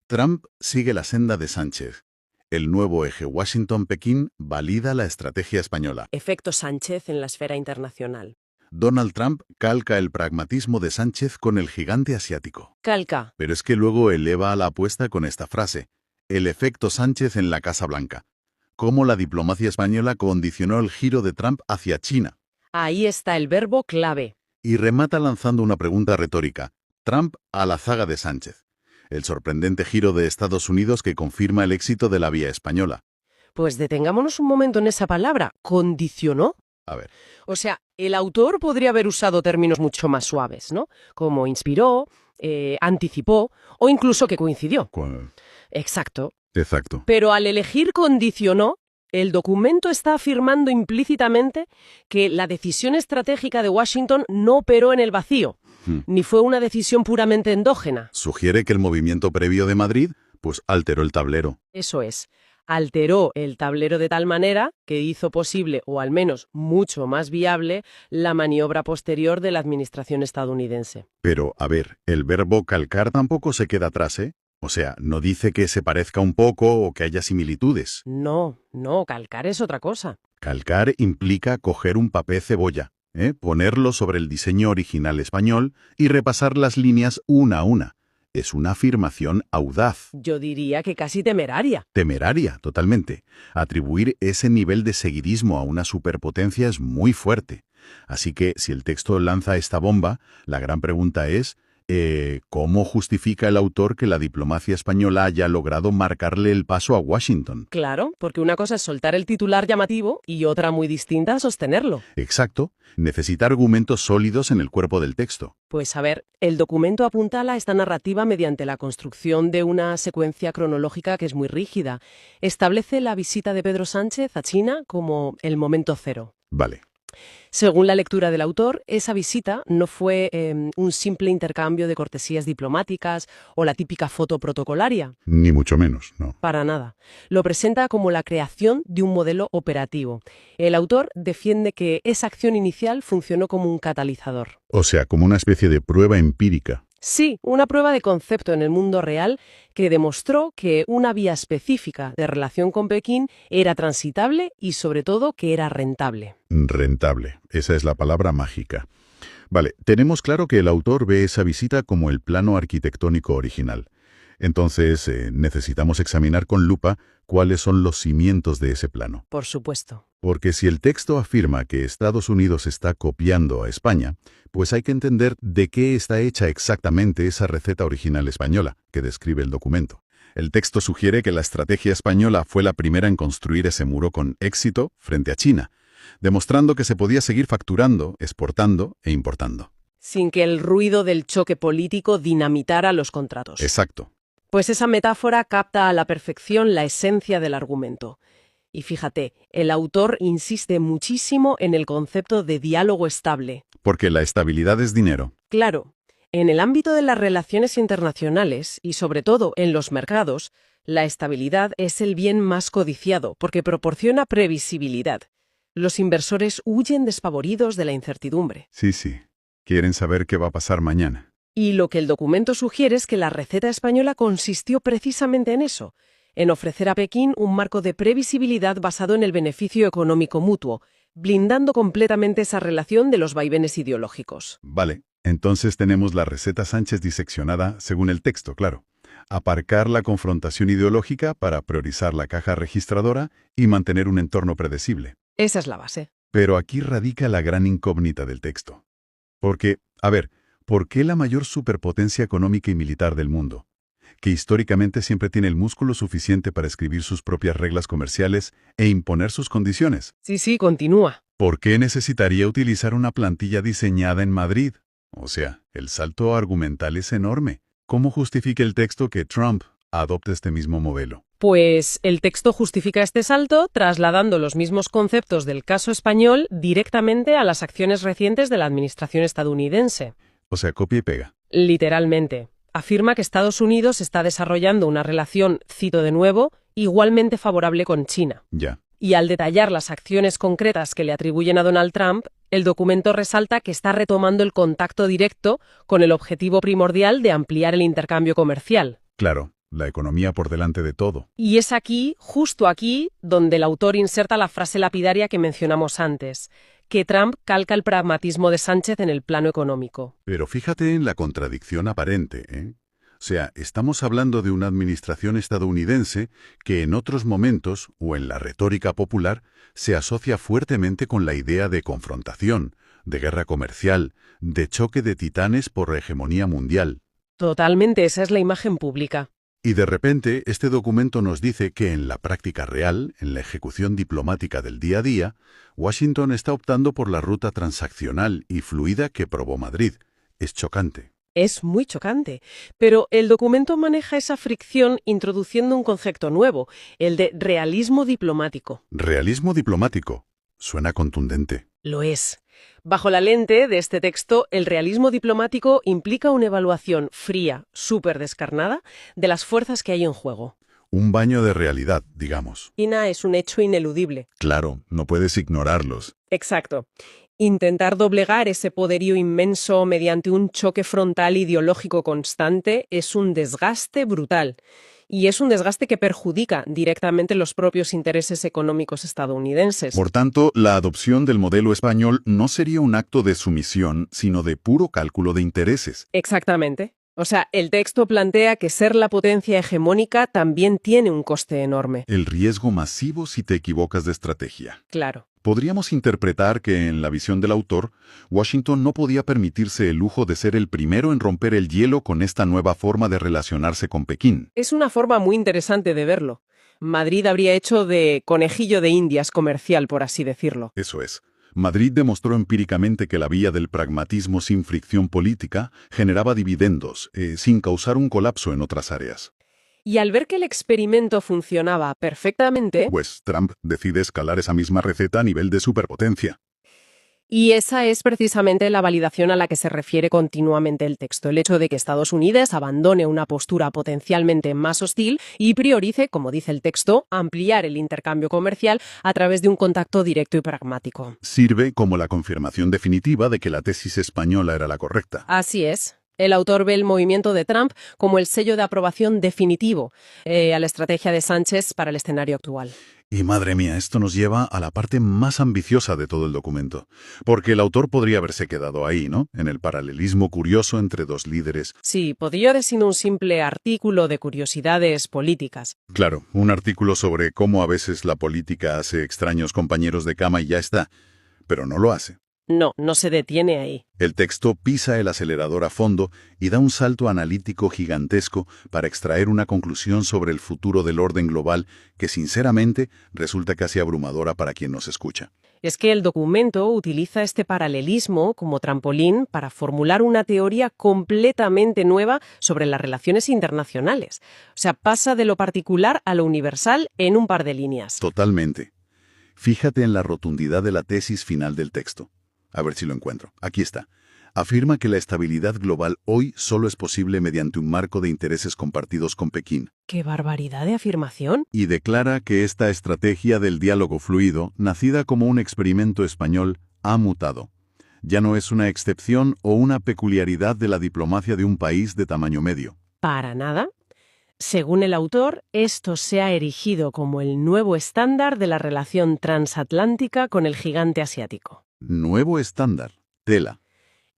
Trump sigue la senda de Sánchez. El nuevo eje Washington-Pekín valida la estrategia española. Efecto Sánchez en la esfera internacional. Donald Trump calca el pragmatismo de Sánchez con el gigante asiático. Calca. Pero es que luego eleva a la apuesta con esta frase: el efecto Sánchez en la Casa Blanca. Cómo la diplomacia española condicionó el giro de Trump hacia China. Ahí está el verbo clave. Y remata lanzando una pregunta retórica. Trump a la zaga de Sánchez. El sorprendente giro de Estados Unidos que confirma el éxito de la vía española. Pues detengámonos un momento en esa palabra. ¿Condicionó? A ver. O sea, el autor podría haber usado términos mucho más suaves, ¿no? Como inspiró, anticipó o incluso que coincidió. Exacto. Exacto. Pero al elegir condicionó, el documento está afirmando implícitamente que la decisión estratégica de Washington no operó en el vacío, ni fue una decisión puramente endógena. Sugiere que el movimiento previo de Madrid, pues alteró el tablero. Eso es. Alteró el tablero de tal manera que hizo posible, o al menos mucho más viable, la maniobra posterior de la administración estadounidense. Pero, a ver, el verbo calcar tampoco se queda atrás, ¿eh? O sea, no dice que se parezca un poco o que haya similitudes. No, calcar es otra cosa. Calcar implica coger un papel cebolla, ponerlo sobre el diseño original español y repasar las líneas una a una. Es una afirmación audaz. Yo diría que casi temeraria. Temeraria, totalmente. Atribuir ese nivel de seguidismo a una superpotencia es muy fuerte. Así que, si el texto lanza esta bomba, la gran pregunta es: ¿cómo justifica el autor que la diplomacia española haya logrado marcarle el paso a Washington? Claro, porque una cosa es soltar el titular llamativo y otra muy distinta sostenerlo. Exacto. Necesita argumentos sólidos en el cuerpo del texto. Pues a ver, el documento apuntala esta narrativa mediante la construcción de una secuencia cronológica que es muy rígida. Establece la visita de Pedro Sánchez a China como el momento cero. Vale. Según la lectura del autor, esa visita no fue un simple intercambio de cortesías diplomáticas o la típica foto protocolaria. Ni mucho menos, no. Para nada. Lo presenta como la creación de un modelo operativo. El autor defiende que esa acción inicial funcionó como un catalizador. O sea, como una especie de prueba empírica. Sí, una prueba de concepto en el mundo real que demostró que una vía específica de relación con Pekín era transitable y, sobre todo, que era rentable. Rentable. Esa es la palabra mágica. Vale, tenemos claro que el autor ve esa visita como el plano arquitectónico original. Entonces, necesitamos examinar con lupa cuáles son los cimientos de ese plano. Por supuesto. Porque si el texto afirma que Estados Unidos está copiando a España, pues hay que entender de qué está hecha exactamente esa receta original española que describe el documento. El texto sugiere que la estrategia española fue la primera en construir ese muro con éxito frente a China, demostrando que se podía seguir facturando, exportando e importando. Sin que el ruido del choque político dinamitara los contratos. Exacto. Pues esa metáfora capta a la perfección la esencia del argumento. Y fíjate, el autor insiste muchísimo en el concepto de diálogo estable. Porque la estabilidad es dinero. Claro, en el ámbito de las relaciones internacionales y sobre todo en los mercados, la estabilidad es el bien más codiciado porque proporciona previsibilidad. Los inversores huyen despavoridos de la incertidumbre. Sí. Quieren saber qué va a pasar mañana. Y lo que el documento sugiere es que la receta española consistió precisamente en eso, en ofrecer a Pekín un marco de previsibilidad basado en el beneficio económico mutuo, blindando completamente esa relación de los vaivenes ideológicos. Vale, entonces tenemos la receta Sánchez diseccionada según el texto, claro. Aparcar la confrontación ideológica para priorizar la caja registradora y mantener un entorno predecible. Esa es la base. Pero aquí radica la gran incógnita del texto. Porque, a ver, ¿por qué la mayor superpotencia económica y militar del mundo, que históricamente siempre tiene el músculo suficiente para escribir sus propias reglas comerciales e imponer sus condiciones? Sí, continúa. ¿Por qué necesitaría utilizar una plantilla diseñada en Madrid? O sea, el salto argumental es enorme. ¿Cómo justifica el texto que Trump adopte este mismo modelo? Pues el texto justifica este salto trasladando los mismos conceptos del caso español directamente a las acciones recientes de la administración estadounidense. O sea, copia y pega. Literalmente. Afirma que Estados Unidos está desarrollando una relación, cito de nuevo, igualmente favorable con China. Ya. Y al detallar las acciones concretas que le atribuyen a Donald Trump, el documento resalta que está retomando el contacto directo con el objetivo primordial de ampliar el intercambio comercial. Claro. la economía por delante de todo. Y es aquí, justo aquí, donde el autor inserta la frase lapidaria que mencionamos antes, que Trump calca el pragmatismo de Sánchez en el plano económico. Pero fíjate en la contradicción aparente, ¿eh? O sea, estamos hablando de una administración estadounidense que en otros momentos, o en la retórica popular, se asocia fuertemente con la idea de confrontación, de guerra comercial, de choque de titanes por la hegemonía mundial. Totalmente, esa es la imagen pública. Y de repente, este documento nos dice que en la práctica real, en la ejecución diplomática del día a día, Washington está optando por la ruta transaccional y fluida que probó Madrid. Es chocante. Es muy chocante, pero el documento maneja esa fricción introduciendo un concepto nuevo, el de realismo diplomático. Realismo diplomático. Suena contundente. Lo es. Bajo la lente de este texto, el realismo diplomático implica una evaluación fría, súper descarnada, de las fuerzas que hay en juego. Un baño de realidad, digamos. China es un hecho ineludible. Claro, no puedes ignorarlos. Exacto. Intentar doblegar ese poderío inmenso mediante un choque frontal ideológico constante es un desgaste brutal. Y es un desgaste que perjudica directamente los propios intereses económicos estadounidenses. Por tanto, la adopción del modelo español no sería un acto de sumisión, sino de puro cálculo de intereses. Exactamente. O sea, el texto plantea que ser la potencia hegemónica también tiene un coste enorme. El riesgo masivo si te equivocas de estrategia. Claro. Podríamos interpretar que, en la visión del autor, Washington no podía permitirse el lujo de ser el primero en romper el hielo con esta nueva forma de relacionarse con Pekín. Es una forma muy interesante de verlo. Madrid habría hecho de conejillo de indias comercial, por así decirlo. Eso es. Madrid demostró empíricamente que la vía del pragmatismo sin fricción política generaba dividendos, sin causar un colapso en otras áreas. Y al ver que el experimento funcionaba perfectamente, Pues Trump decide escalar esa misma receta a nivel de superpotencia. y esa es precisamente la validación a la que se refiere continuamente el texto, el hecho de que Estados Unidos abandone una postura potencialmente más hostil y priorice, como dice el texto, ampliar el intercambio comercial a través de un contacto directo y pragmático. Sirve como la confirmación definitiva de que la tesis española era la correcta. Así es. El autor ve el movimiento de Trump como el sello de aprobación definitivo a la estrategia de Sánchez para el escenario actual. Y madre mía, esto nos lleva a la parte más ambiciosa de todo el documento. Porque el autor podría haberse quedado ahí, ¿no? En el paralelismo curioso entre dos líderes. Sí, podría haber sido un simple artículo de curiosidades políticas. Claro, un artículo sobre cómo a veces la política hace extraños compañeros de cama y ya está. Pero no lo hace. No, no se detiene ahí. El texto pisa el acelerador a fondo y da un salto analítico gigantesco para extraer una conclusión sobre el futuro del orden global que, sinceramente, resulta casi abrumadora para quien nos escucha. Es que el documento utiliza este paralelismo como trampolín para formular una teoría completamente nueva sobre las relaciones internacionales. O sea, pasa de lo particular a lo universal en un par de líneas. Totalmente. Fíjate en la rotundidad de la tesis final del texto. A ver si lo encuentro. Aquí está. Afirma que la estabilidad global hoy solo es posible mediante un marco de intereses compartidos con Pekín. ¡Qué barbaridad de afirmación! Y declara que esta estrategia del diálogo fluido, nacida como un experimento español, ha mutado. Ya no es una excepción o una peculiaridad de la diplomacia de un país de tamaño medio. Para nada. Según el autor, esto se ha erigido como el nuevo estándar de la relación transatlántica con el gigante asiático. Nuevo estándar. Tela.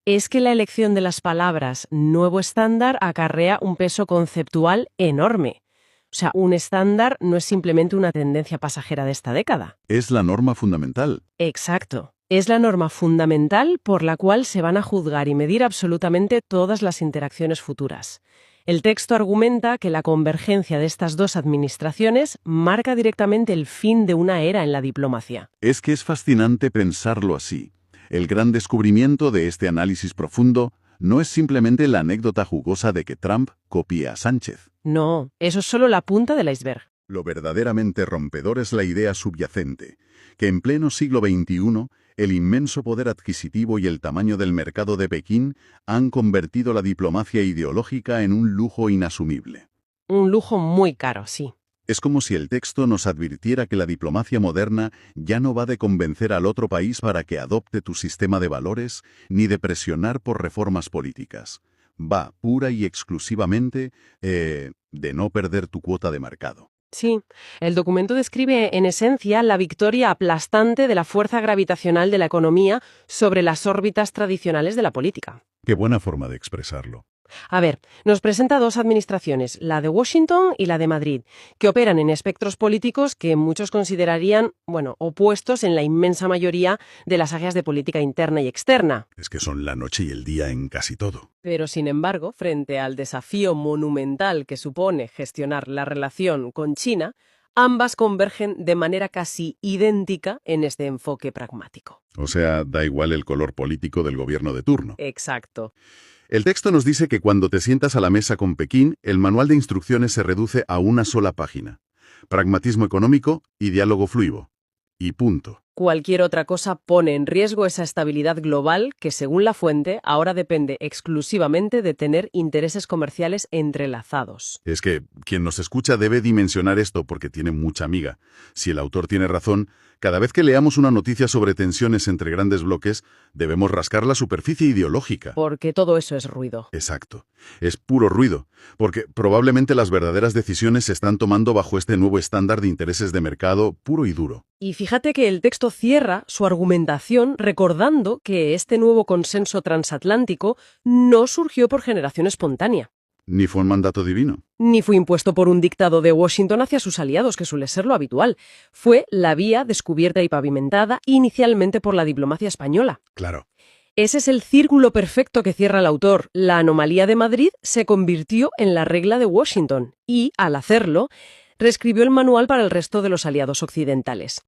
Es que la elección de las palabras nuevo estándar acarrea un peso conceptual enorme. O sea, un estándar no es simplemente una tendencia pasajera de esta década. Es la norma fundamental. Exacto. Es la norma fundamental por la cual se van a juzgar y medir absolutamente todas las interacciones futuras. El texto argumenta que la convergencia de estas dos administraciones marca directamente el fin de una era en la diplomacia. Es que es fascinante pensarlo así. El gran descubrimiento de este análisis profundo no es simplemente la anécdota jugosa de que Trump copia a Sánchez. No, eso es solo la punta del iceberg. Lo verdaderamente rompedor es la idea subyacente, que en pleno siglo XXI, el inmenso poder adquisitivo y el tamaño del mercado de Pekín han convertido la diplomacia ideológica en un lujo inasumible. Un lujo muy caro, sí. Es como si el texto nos advirtiera que la diplomacia moderna ya no va de convencer al otro país para que adopte tu sistema de valores, ni de presionar por reformas políticas. va pura y exclusivamente de no perder tu cuota de mercado. Sí, el documento describe en esencia la victoria aplastante de la fuerza gravitacional de la economía sobre las órbitas tradicionales de la política. Qué buena forma de expresarlo. A ver, nos presenta dos administraciones, la de Washington y la de Madrid, que operan en espectros políticos que muchos considerarían, opuestos en la inmensa mayoría de las áreas de política interna y externa. Es que son la noche y el día en casi todo. Pero, sin embargo, frente al desafío monumental que supone gestionar la relación con China, ambas convergen de manera casi idéntica en este enfoque pragmático. O sea, da igual el color político del gobierno de turno. Exacto. El texto nos dice que cuando te sientas a la mesa con Pekín, el manual de instrucciones se reduce a una sola página. Pragmatismo económico y diálogo fluido. Y punto. Cualquier otra cosa pone en riesgo esa estabilidad global que, según la fuente, ahora depende exclusivamente de tener intereses comerciales entrelazados. Es que quien nos escucha debe dimensionar esto porque tiene mucha miga. Si el autor tiene razón, cada vez que leamos una noticia sobre tensiones entre grandes bloques, debemos rascar la superficie ideológica. Porque todo eso es ruido. Exacto. Es puro ruido, porque probablemente las verdaderas decisiones se están tomando bajo este nuevo estándar de intereses de mercado puro y duro. Y fíjate que el texto cierra su argumentación recordando que este nuevo consenso transatlántico no surgió por generación espontánea. Ni fue un mandato divino. Ni fue impuesto por un dictado de Washington hacia sus aliados, que suele ser lo habitual. Fue la vía descubierta y pavimentada inicialmente por la diplomacia española. Claro. Ese es el círculo perfecto que cierra el autor. La anomalía de Madrid se convirtió en la regla de Washington y, al hacerlo, reescribió el manual para el resto de los aliados occidentales.